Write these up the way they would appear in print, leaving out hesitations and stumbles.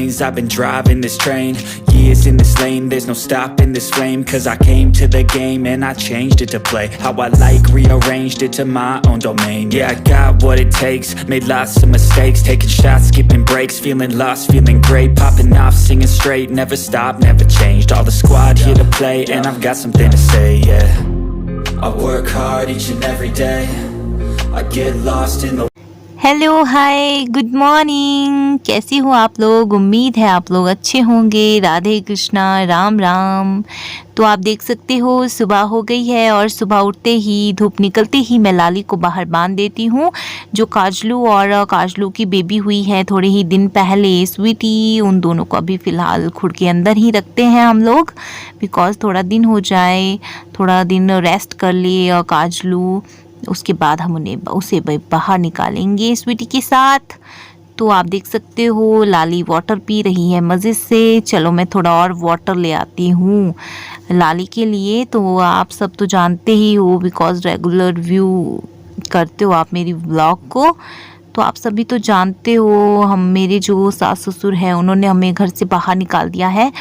lanes. I've been driving this train, years in this lane. There's no stopping this flame, cause I came to the game and I changed it to play how I like, rearranged it to my own domain. Yeah, I got what it takes, made lots of mistakes, taking shots, skipping breaks, feeling lost, feeling great, popping off, singing straight, never stopped, never changed. All the squad here to play, and I've got something to say, yeah. I work hard each and every day, I get lost in the hello hi good morning, कैसे हो आप लोग। उम्मीद है आप लोग अच्छे होंगे। राधे कृष्णा, राम राम। तो आप देख सकते हो सुबह हो गई है और सुबह उठते ही धूप निकलते ही मैं लाली को बाहर बांध देती हूँ। जो काजलू और काजलू की बेबी हुई है थोड़े ही दिन पहले, स्वीटी, उन दोनों को अभी फ़िलहाल खुड के अंदर ही रखते हैं हम लोग, बिकॉज़ थोड़ा दिन हो जाए, थोड़ा दिन रेस्ट कर लिए काजलू, उसके बाद हम उसे बाहर निकालेंगे स्वीटी के साथ। तो आप देख सकते हो लाली वाटर पी रही है मज़े से। चलो मैं थोड़ा और वाटर ले आती हूँ लाली के लिए। तो आप सब तो जानते ही हो, बिकॉज़ रेगुलर व्यू करते हो आप मेरी व्लॉग को, तो आप सभी तो जानते हो हम मेरे जो सास ससुर हैं उन्होंने हमें घर से बाहर निकाल दिया है।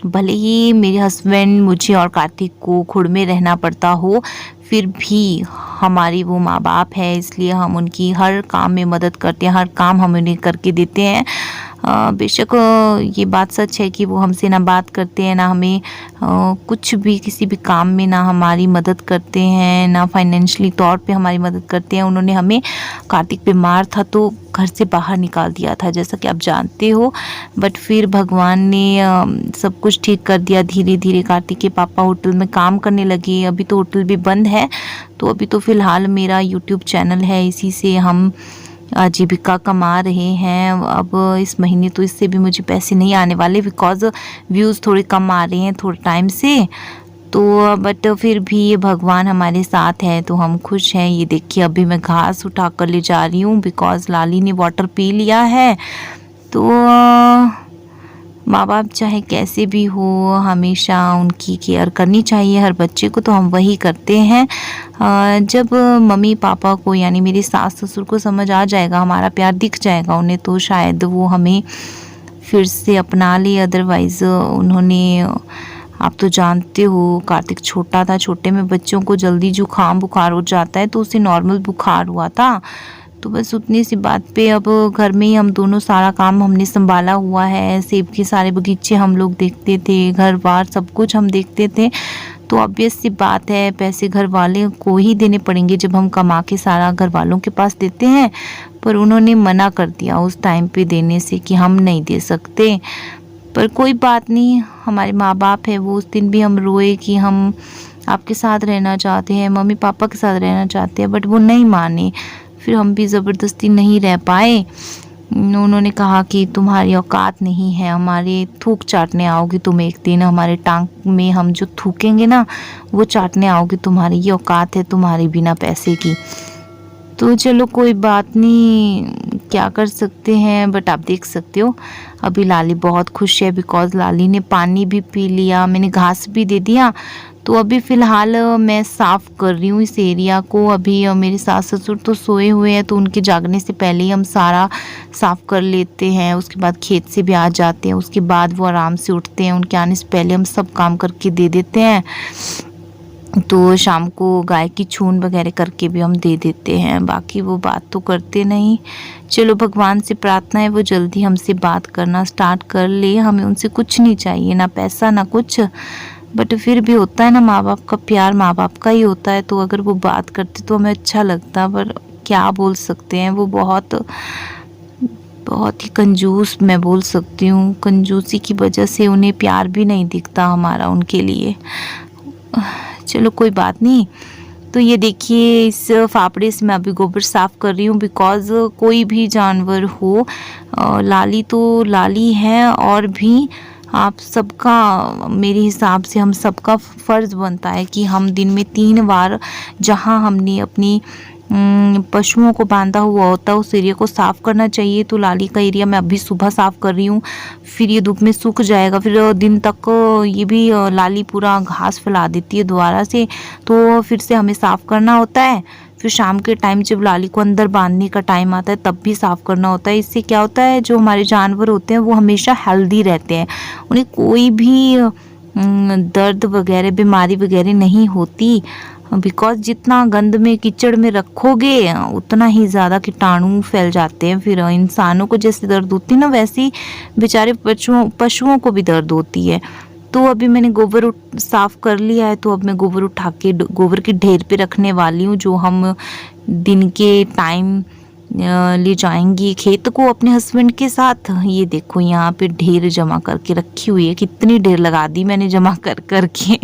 भले ही मेरे हस्बैंड, मुझे और कार्तिक को खुड में रहना पड़ता हो, फिर भी हमारी वो माँ बाप है, इसलिए हम उनकी हर काम में मदद करते हैं, हर काम हम उन्हें करके देते हैं। बेशक ये बात सच है कि वो हमसे ना बात करते हैं, ना हमें कुछ भी किसी भी काम में ना हमारी मदद करते हैं, ना फाइनेंशियली तौर पे हमारी मदद करते हैं। उन्होंने हमें, कार्तिक बीमार था तो घर से बाहर निकाल दिया था जैसा कि आप जानते हो, बट फिर भगवान ने सब कुछ ठीक कर दिया धीरे धीरे। कार्तिक के पापा होटल में काम करने लगे, अभी तो होटल भी बंद है, तो अभी तो फ़िलहाल मेरा यूट्यूब चैनल है, इसी से हम आजीविका कमा रहे हैं। अब इस महीने तो इससे भी मुझे पैसे नहीं आने वाले, बिकॉज़ व्यूज़ थोड़े कम आ रहे हैं थोड़े टाइम से, तो बट फिर भी ये भगवान हमारे साथ है तो हम खुश हैं। ये देखिए अभी मैं घास उठा कर ले जा रही हूँ, बिकॉज़ लाली ने वाटर पी लिया है। तो माँ बाप चाहे कैसे भी हो, हमेशा उनकी केयर करनी चाहिए हर बच्चे को, तो हम वही करते हैं। जब मम्मी पापा को, यानी मेरे सास ससुर को समझ आ जाएगा, हमारा प्यार दिख जाएगा उन्हें, तो शायद वो हमें फिर से अपना ले। अदरवाइज़ उन्होंने, आप तो जानते हो कार्तिक छोटा था, छोटे में बच्चों को जल्दी जुकाम बुखार हो जाता है, तो उसे नॉर्मल बुखार हुआ था। तो बस उतनी सी बात पे अब घर में ही हम दोनों सारा काम हमने संभाला हुआ है। सेब के सारे बगीचे हम लोग देखते थे, घर बार सब कुछ हम देखते थे। तो ऑब्वियस सी बात है पैसे घर वाले को ही देने पड़ेंगे जब हम कमा के सारा घर वालों के पास देते हैं, पर उन्होंने मना कर दिया उस टाइम पे देने से कि हम नहीं दे सकते। पर कोई बात नहीं, हमारे माँ बाप है वो। उस दिन भी हम रोए कि हम आपके साथ रहना चाहते हैं, मम्मी पापा के साथ रहना चाहते हैं, बट वो नहीं माने। फिर हम भी ज़बरदस्ती नहीं रह पाए। उन्होंने कहा कि तुम्हारी औकात नहीं है, हमारे थूक चाटने आओगी तुम एक दिन, हमारे टांग में हम जो थूकेंगे ना वो चाटने आओगी, तुम्हारी ये औकात है तुम्हारी बिना पैसे की। तो चलो कोई बात नहीं, क्या कर सकते हैं। बट आप देख सकते हो अभी लाली बहुत खुश है, बिकॉज़ लाली ने पानी भी पी लिया, मैंने घास भी दे दिया। तो अभी फ़िलहाल मैं साफ़ कर रही हूँ इस एरिया को। अभी मेरे सास ससुर तो सोए हुए हैं, तो उनके जागने से पहले ही हम सारा साफ़ कर लेते हैं। उसके बाद खेत से भी आ जाते हैं, उसके बाद वो आराम से उठते हैं, उनके आने से पहले हम सब काम करके दे देते हैं। तो शाम को गाय की छून वगैरह करके भी हम दे देते हैं, बाकी वो बात तो करते नहीं। चलो भगवान से प्रार्थना है वो जल्दी हमसे बात करना स्टार्ट कर ले। हमें उनसे कुछ नहीं चाहिए, ना पैसा ना कुछ, बट फिर भी होता है ना, माँ बाप का प्यार माँ बाप का ही होता है। तो अगर वो बात करते तो हमें अच्छा लगता, पर क्या बोल सकते हैं, वो बहुत बहुत ही कंजूस, मैं बोल सकती हूँ। कंजूसी की वजह से उन्हें प्यार भी नहीं दिखता हमारा उनके लिए। चलो कोई बात नहीं। तो ये देखिए इस फाफड़े से मैं अभी गोबर साफ़ कर रही हूँ, बिकॉज़ कोई भी जानवर हो, लाली तो लाली है, और भी आप सबका, मेरे हिसाब से हम सबका फ़र्ज़ बनता है कि हम दिन में 3 बार, जहाँ हमने अपनी पशुओं को बांधा हुआ होता है उस एरिया को साफ़ करना चाहिए। तो लाली का एरिया मैं अभी सुबह साफ़ कर रही हूँ, फिर ये धूप में सूख जाएगा, फिर दिन तक ये भी लाली पूरा घास फैला देती है दोबारा से, तो फिर से हमें साफ़ करना होता है। फिर शाम के टाइम जब लाली को अंदर बांधने का टाइम आता है तब भी साफ़ करना होता है। इससे क्या होता है, जो हमारे जानवर होते हैं वो हमेशा हेल्दी रहते हैं, उन्हें कोई भी दर्द वगैरह बीमारी वगैरह नहीं होती। बिकॉज जितना गंद में कीचड़ में रखोगे उतना ही ज़्यादा कीटाणु फैल जाते हैं। फिर इंसानों को जैसे दर्द होती है ना, वैसे ही बेचारे पशुओं को भी दर्द होती है। तो अभी मैंने गोबर साफ़ कर लिया है, तो अब मैं गोबर उठा के गोबर के ढेर पे रखने वाली हूँ, जो हम दिन के टाइम ले जाएंगी खेत को अपने हस्बैंड के साथ। ये देखो यहाँ पे ढेर जमा करके रखी हुई है, कितनी ढेर लगा दी मैंने जमा कर करके।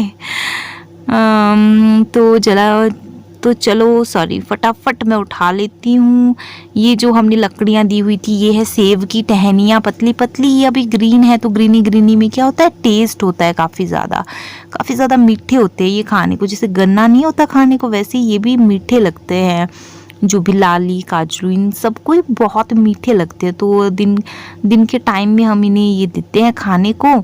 तो चलो सॉरी, फटाफट मैं उठा लेती हूँ। ये जो हमने लकड़ियाँ दी हुई थी, ये है सेब की टहनियाँ, पतली पतली। ये अभी ग्रीन है तो ग्रीनी ग्रीनी में क्या होता है, टेस्ट होता है काफ़ी ज़्यादा मीठे होते हैं ये खाने को। जैसे गन्ना नहीं होता खाने को, वैसे ये भी मीठे लगते हैं। जो भी लाली काजू इन सबको बहुत मीठे लगते हैं। तो दिन के टाइम में हम इन्हें ये देते हैं खाने को।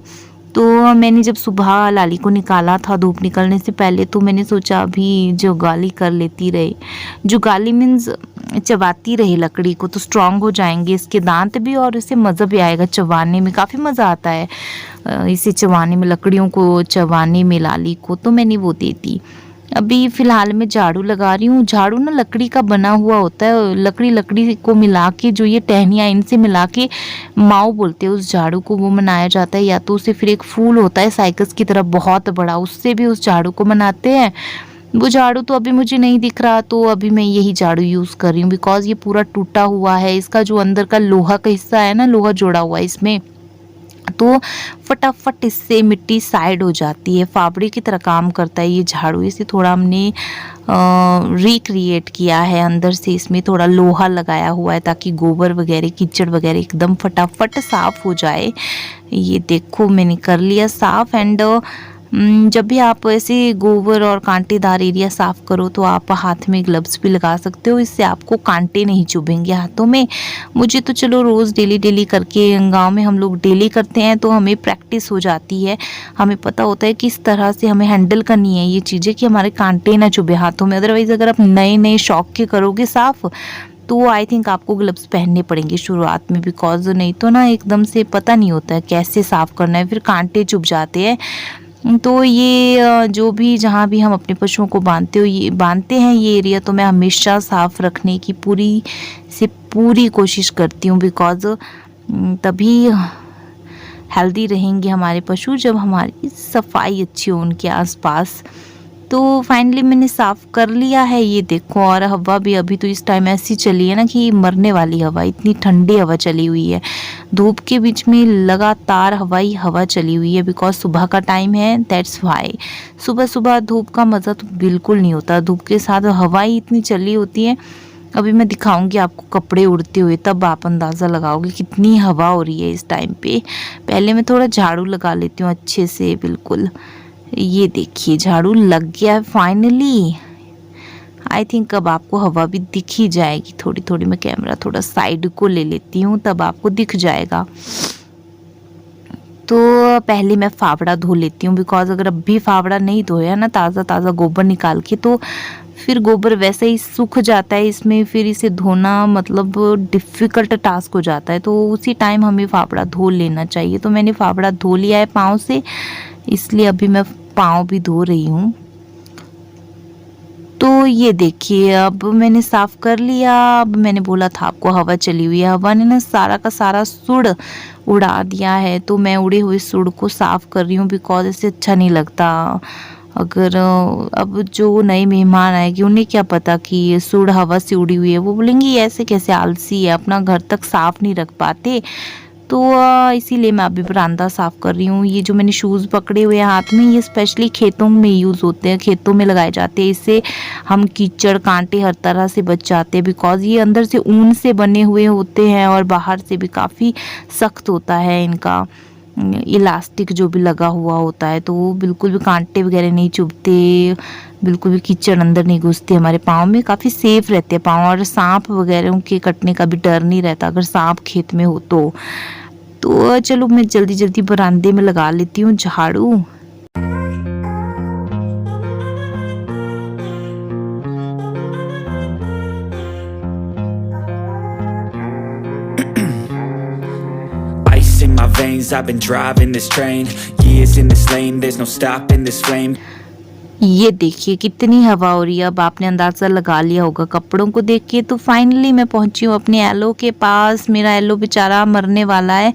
तो मैंने जब सुबह लाली को निकाला था धूप निकलने से पहले, तो मैंने सोचा अभी जुगाली कर लेती रहे। जुगाली मीन्स चबाती रहे लकड़ी को, तो स्ट्रांग हो जाएंगे इसके दांत भी, और इससे मज़ा भी आएगा चबाने में, काफ़ी मज़ा आता है इसे चबाने में, लकड़ियों को चबाने में लाली को। तो मैंने वो दे दी। अभी फ़िलहाल मैं झाड़ू लगा रही हूँ। झाड़ू ना लकड़ी का बना हुआ होता है, लकड़ी को मिला के, जो ये टहनियाँ इनसे मिला के माऊ बोलते हैं उस झाड़ू को, वो बनाया जाता है। या तो उसे फिर एक फूल होता है साइकस की तरह बहुत बड़ा, उससे भी उस झाड़ू को बनाते हैं। वो झाड़ू तो अभी मुझे नहीं दिख रहा, तो अभी मैं यही झाड़ू यूज़ कर रही हूँ। बिकॉज ये पूरा टूटा हुआ है, इसका जो अंदर का लोहा का हिस्सा है ना, लोहा जोड़ा हुआ है इसमें, तो फटाफट इससे मिट्टी साइड हो जाती है। फावड़े की तरह काम करता है ये झाड़ू। इसे थोड़ा हमने रिक्रिएट किया है, अंदर से इसमें थोड़ा लोहा लगाया हुआ है ताकि गोबर वगैरह कीचड़ वगैरह एकदम फटाफट साफ़ हो जाए। ये देखो मैंने कर लिया साफ़। एंड जब भी आप ऐसे गोबर और कांटेदार एरिया साफ़ करो तो आप हाथ में ग्लव्स भी लगा सकते हो, इससे आपको कांटे नहीं चुभेंगे हाथों में। मुझे तो चलो रोज़ डेली करके, गांव में हम लोग डेली करते हैं तो हमें प्रैक्टिस हो जाती है, हमें पता होता है किस तरह से हमें हैंडल करनी है ये चीज़ें कि हमारे कांटे ना चुभे हाथों में। अदरवाइज़ अगर आप नए शौक के करोगे साफ़, तो आई थिंक आपको ग्लव्स पहनने पड़ेंगे शुरुआत में, बिकॉज नहीं तो ना एकदम से पता नहीं होता है कैसे साफ़ करना है, फिर कांटे चुभ जाते हैं। तो ये जो भी जहाँ भी हम अपने पशुओं को बांधते हैं ये एरिया, तो मैं हमेशा साफ़ रखने की पूरी कोशिश करती हूँ। बिकॉज तभी हेल्दी रहेंगे हमारे पशु, जब हमारी सफाई अच्छी हो उनके आसपास। तो फाइनली मैंने साफ़ कर लिया है, ये देखो। और हवा भी अभी तो इस टाइम ऐसी चली है ना कि मरने वाली हवा, इतनी ठंडी हवा चली हुई है। धूप के बीच में लगातार हवा चली हुई है, बिकॉज सुबह का टाइम है, दैट्स वाई। सुबह धूप का मज़ा तो बिल्कुल नहीं होता, धूप के साथ हवा ही इतनी चली होती है। अभी मैं दिखाऊंगी आपको कपड़े उड़ते हुए, तब आप अंदाज़ा लगाओगे कितनी हवा हो रही है इस टाइम पे। पहले मैं थोड़ा झाड़ू लगा लेती हूँ अच्छे से, बिल्कुल। ये देखिए झाड़ू लग गया है फाइनली। आई थिंक अब आपको हवा भी दिख ही जाएगी थोड़ी। मैं कैमरा थोड़ा साइड को ले लेती हूँ, तब आपको दिख जाएगा। तो पहले मैं फावड़ा धो लेती हूँ, बिकॉज अगर अब भी फावड़ा नहीं धोया ना ताज़ा गोबर निकाल के, तो फिर गोबर वैसे ही सूख जाता है इसमें, फिर इसे धोना मतलब डिफ़िकल्ट टास्क हो जाता है। तो उसी टाइम हमें फावड़ा धो लेना चाहिए। तो मैंने फावड़ा धो लिया है पाँव से, इसलिए अभी मैं पाँव भी धो रही हूँ। तो ये देखिए अब मैंने साफ़ कर लिया। अब मैंने बोला था आपको हवा चली हुई है, हवा ने ना सारा का सारा सुड़ उड़ा दिया है। तो मैं उड़े हुए सुड़ को साफ़ कर रही हूँ, बिकॉज इससे अच्छा नहीं लगता। अगर अब जो नए मेहमान आएंगे उन्हें क्या पता कि ये सुड़ हवा से उड़ी हुई है, वो बोलेंगे ऐसे कैसे आलसी है, अपना घर तक साफ़ नहीं रख पाते। तो इसीलिए मैं अभी बरामदा साफ़ कर रही हूँ। ये जो मैंने शूज़ पकड़े हुए हैं हाथ में, ये स्पेशली खेतों में यूज़ होते हैं, खेतों में लगाए जाते हैं। इससे हम कीचड़ कांटे हर तरह से बच जाते हैं, बिकॉज ये अंदर से ऊन से बने हुए होते हैं और बाहर से भी काफ़ी सख्त होता है इनका इलास्टिक जो भी लगा हुआ होता है। तो वो बिल्कुल भी कांटे वगैरह नहीं चुभते, बिल्कुल भी कीचड़ अंदर नहीं घुसते हमारे पाँव में, काफ़ी सेफ रहते हैं पाँव। और सांप वगैरह के कटने का भी डर नहीं रहता अगर सांप खेत में हो तो चलो मैं जल्दी बरामदे में लगा लेती हूँ झाड़ू। years I've been driving this train, years in this lane, there's no stopping this flame. ये देखिए कितनी हवा हो रही है। अब आपने अंदाज़ा लगा लिया होगा कपड़ों को देख के। तो फाइनली मैं पहुंची हूँ अपने एलो के पास। मेरा एलो बेचारा मरने वाला है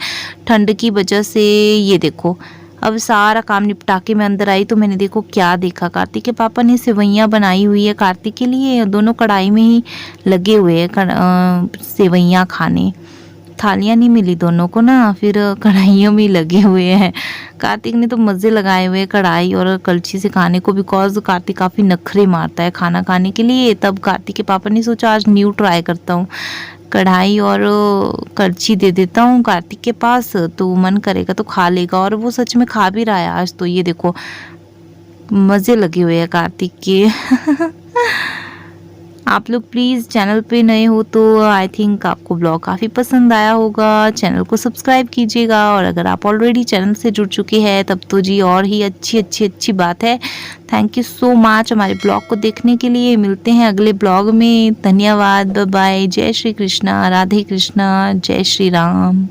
ठंड की वजह से। ये देखो अब सारा काम निपटा के मैं अंदर आई तो मैंने देखो क्या देखा, कार्तिक के पापा ने सेवइयाँ बनाई हुई है कार्तिक के लिए। दोनों कढ़ाई में ही लगे हुए हैं सेवइयाँ खाने। थालियाँ नहीं मिली दोनों को ना, फिर कढ़ाइयों में लगे हुए हैं। कार्तिक ने तो मज़े लगाए हुए हैं कढ़ाई और कलछी से खाने को, बिकॉज कार्तिक काफ़ी नखरे मारता है खाना खाने के लिए। तब कार्तिक के पापा ने सोचा आज न्यू ट्राई करता हूँ, कढ़ाई और कलछी दे देता हूँ कार्तिक के पास, तो मन करेगा तो खा लेगा। और वो सच में खा भी रहा है आज तो। ये देखो मज़े लगे हुए हैं कार्तिक के। आप लोग प्लीज़ चैनल पे नए हो तो आई थिंक आपको ब्लॉग काफ़ी पसंद आया होगा। चैनल को सब्सक्राइब कीजिएगा, और अगर आप ऑलरेडी चैनल से जुड़ चुके हैं तब तो जी और ही अच्छी बात है। थैंक यू सो मच हमारे ब्लॉग को देखने के लिए। मिलते हैं अगले ब्लॉग में। धन्यवाद, बाय बाय। जय श्री कृष्णा, राधे कृष्णा, जय श्री राम।